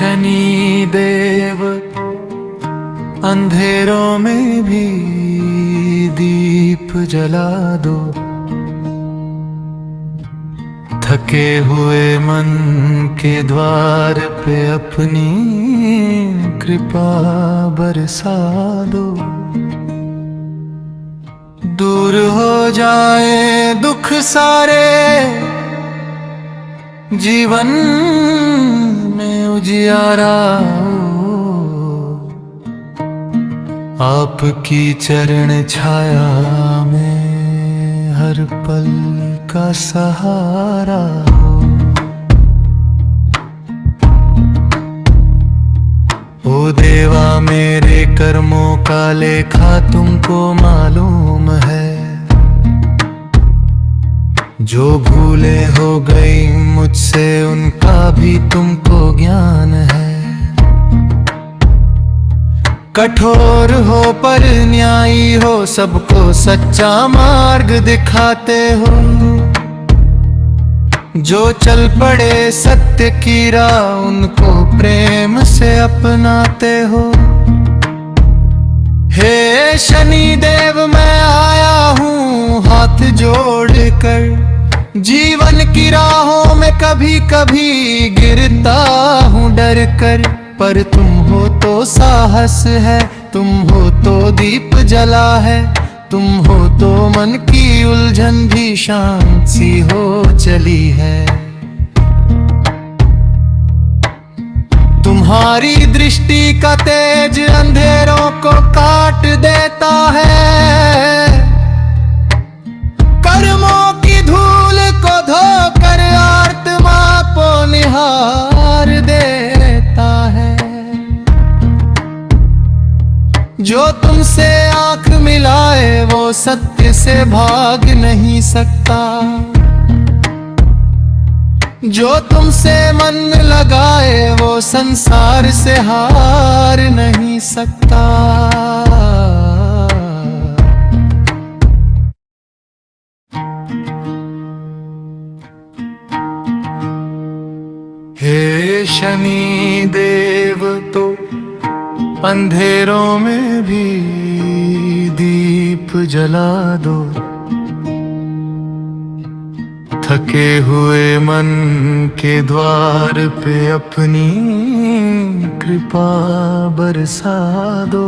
शनि देव अंधेरों में भी दीप जला दो, थके हुए मन के द्वार पे अपनी कृपा बरसा दो। दूर हो जाए दुख सारे, जीवन में उजियारा हो, आपकी चरण छाया में हर पल का सहारा हो। ओ देवा मेरे कर्मों का लेखा तुमको मालूम है, जो भूले हो गई मुझसे उनका भी तुमको ज्ञान है। कठोर हो पर न्यायी हो, सबको सच्चा मार्ग दिखाते हो, जो चल पड़े सत्य की राह उनको प्रेम से अपनाते हो। हे शनि देव मैं आया हूँ हाथ जोड़ कर, जीवन की राहों में कभी कभी गिरता हूँ डर कर, पर तुम हो तो साहस है, तुम हो तो दीप जला है, तुम हो तो मन की उलझन भी शांत सी हो चली है। तुम्हारी दृष्टि का तेज अंधेरों को काट देता है, कर्मों की धूल को धोकर आत्मा को निहार देता है। जो तुमसे आंख मिलाए वो सत्य से भाग नहीं सकता, जो तुमसे मन लगाए वो संसार से हार नहीं सकता। हे शनि देव तो अंधेरों में भी दीप जला दो, थके हुए मन के द्वार पे अपनी कृपा बरसा दो।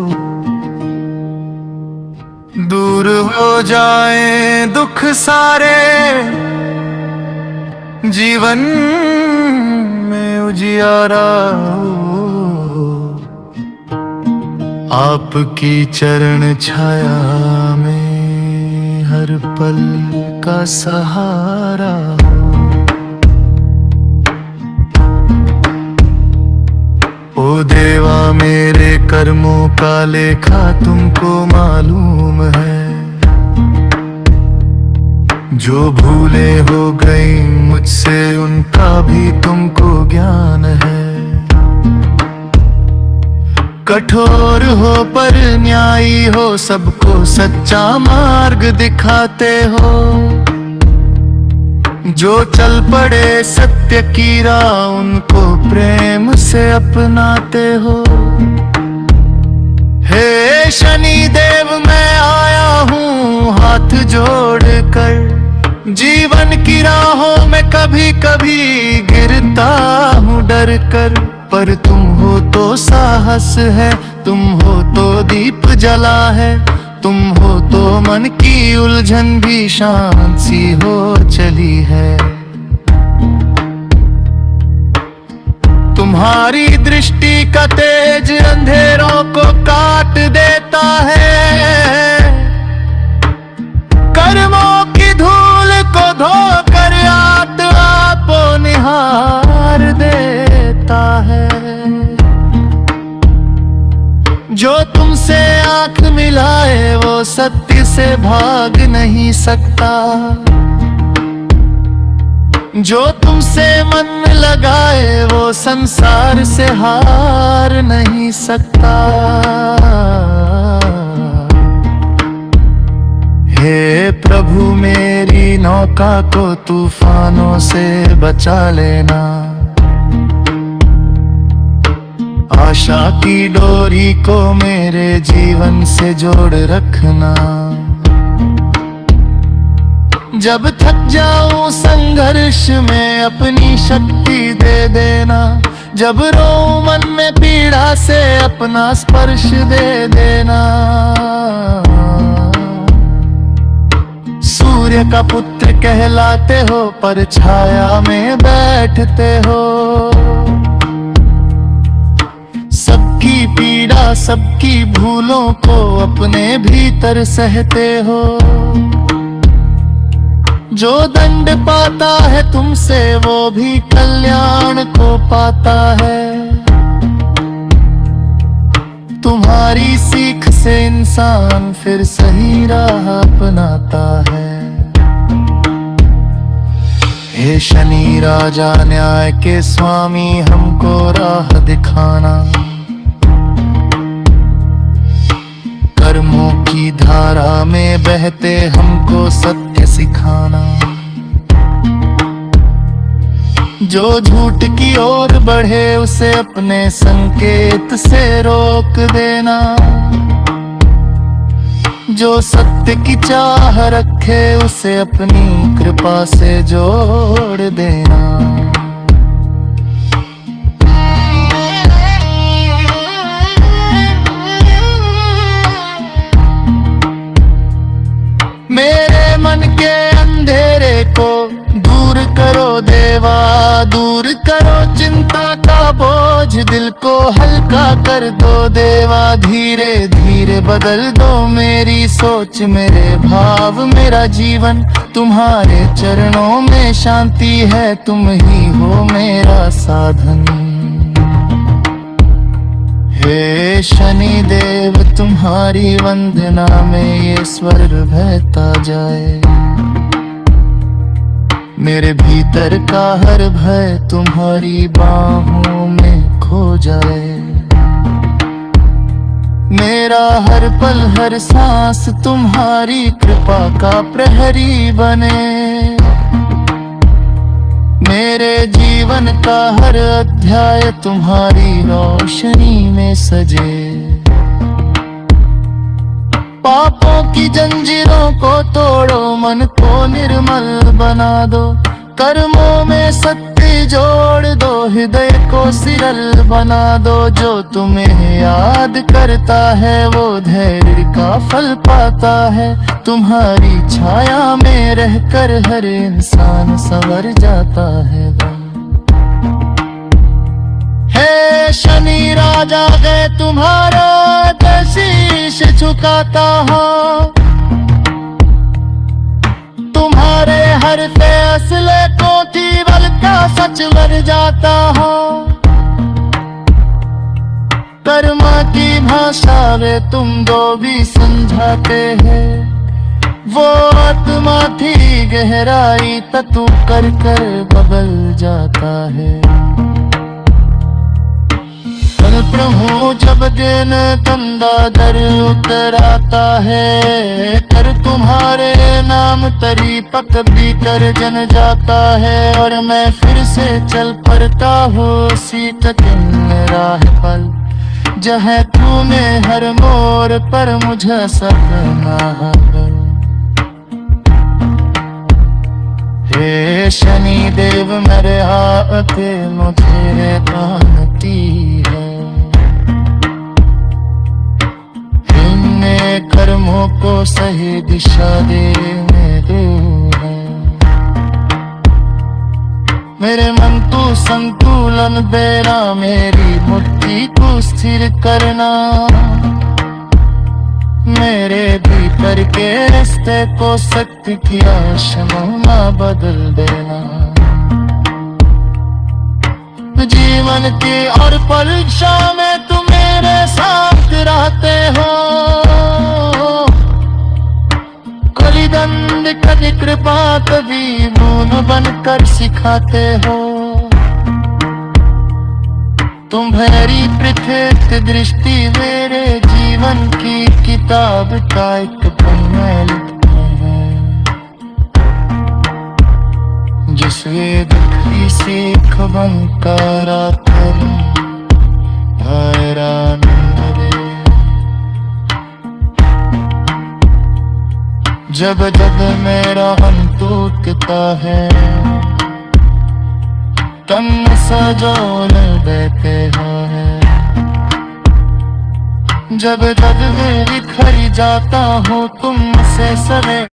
दूर हो जाए दुख सारे, जीवन में उजियारा हो, आपकी चरण छाया में हर पल का सहारा हो। ओ देवा मेरे कर्मों का लेखा तुमको मालूम है, जो भूले हो गई मुझसे उनका भी तुमको ज्ञान है। कठोर हो पर न्यायी हो, सबको सच्चा मार्ग दिखाते हो, जो चल पड़े सत्य की राह उनको प्रेम से अपनाते हो। हे शनि देव मैं आया हूँ हाथ जोड़ कर, जीवन की राहों में कभी कभी गिरता हूँ डर कर, पर तुम हो तो साहस है, तुम हो तो दीप जला है, तुम हो तो मन की उलझन भी शांत सी हो चली है। तुम्हारी दृष्टि का तेज अंधेरों को काट देता है, कर्मों की धूल को धोकर आत्मा को निहार देता है। जो तुमसे आंख मिलाए वो सत्य से भाग नहीं सकता, जो तुमसे मन लगाए वो संसार से हार नहीं सकता। हे प्रभु मेरी नौका को तूफानों से बचा लेना, आशा की डोरी को मेरे जीवन से जोड़ रखना। जब थक जाऊं संघर्ष में अपनी शक्ति दे देना। जब रो मन में पीड़ा से अपना स्पर्श दे देना। सूर्य का पुत्र कहलाते हो पर छाया में बैठते हो। सबकी पीड़ा सबकी भूलों को अपने भीतर सहते हो। जो दंड पाता है तुमसे वो भी कल्याण को पाता है। तुम्हारी सीख से इंसान फिर सही राह अपनाता है। हे शनि राजा न्याय के स्वामी हमको राह दिखाना। कर्मों की धारा में बहते हमको सत्य सिखाना। जो झूठ की ओर बढ़े उसे अपने संकेत से रोक देना। जो सत्य की चाह रखे उसे अपनी कृपा से जोड़ देना। मेरे मन के अंधेरे को दूर करो देवा। दूर करो चिंता का बोझ दिल को हल्का कर दो देवा। धीरे धीरे बदल दो मेरी सोच मेरे भाव मेरा जीवन। तुम्हारे चरणों में शांति है तुम ही हो मेरा साधन। हे शनि देव तुम्हारी वंदना में ये स्वर बहता जाए। मेरे भीतर का हर भय तुम्हारी बाहों में खो जाए। मेरा हर पल हर सांस तुम्हारी कृपा का प्रहरी बने। मेरे जीवन का हर अध्याय तुम्हारी रोशनी में सजे। पापों की जंजीरों को तोड़ो मन को निर्मल बना दो। कर्मों में सत्य जोड़ दो हृदय को सिरल बना दो। जो तुम्हें याद करता है वो धैर्य का फल पाता है। तुम्हारी छाया में रहकर हर इंसान संवर जाता है। हे शनि राजा गए तुम्हारा शीश झुकाता हूँ। तुम्हारे हर फैसले को केवल का सच लग जाता हूँ। कर्म की भाषा वे तुम दो भी समझाते हैं। वो आत्मा थी गहराई तू कर कर बदल जाता है। प्रभु जब दिन तंदा दर उतर आता है। कर तुम्हारे नाम तरी पक भी कर जन जाता है। और मैं फिर से चल पड़ता हूँ सीट राह पल। जहाँ तूने हर मोड़ पर मुझे सपना है। हे शनि देव मेरे हाथ मुझे तानती है। कर्मों को सही दिशा देने दो। मेरे मन तू संतुलन देना। मेरी बुद्धि को स्थिर करना। मेरे भीतर के रिश्ते को सत्य की आशना बदल देना। जीवन की और परीक्षा में तुम मेरे साथ रहते हो। दंड कभी कृपा कभी नून बनकर सिखाते हो। तुम्हारी पृथक दृष्टि मेरे जीवन की किताब का एक पन्ना लिखते हैं। जिसे दुखी सीख बनकर जब जब मेरा मन टूटता है, तन सजोल देते हैं। जब जब बिखर जाता हूँ तुमसे सरे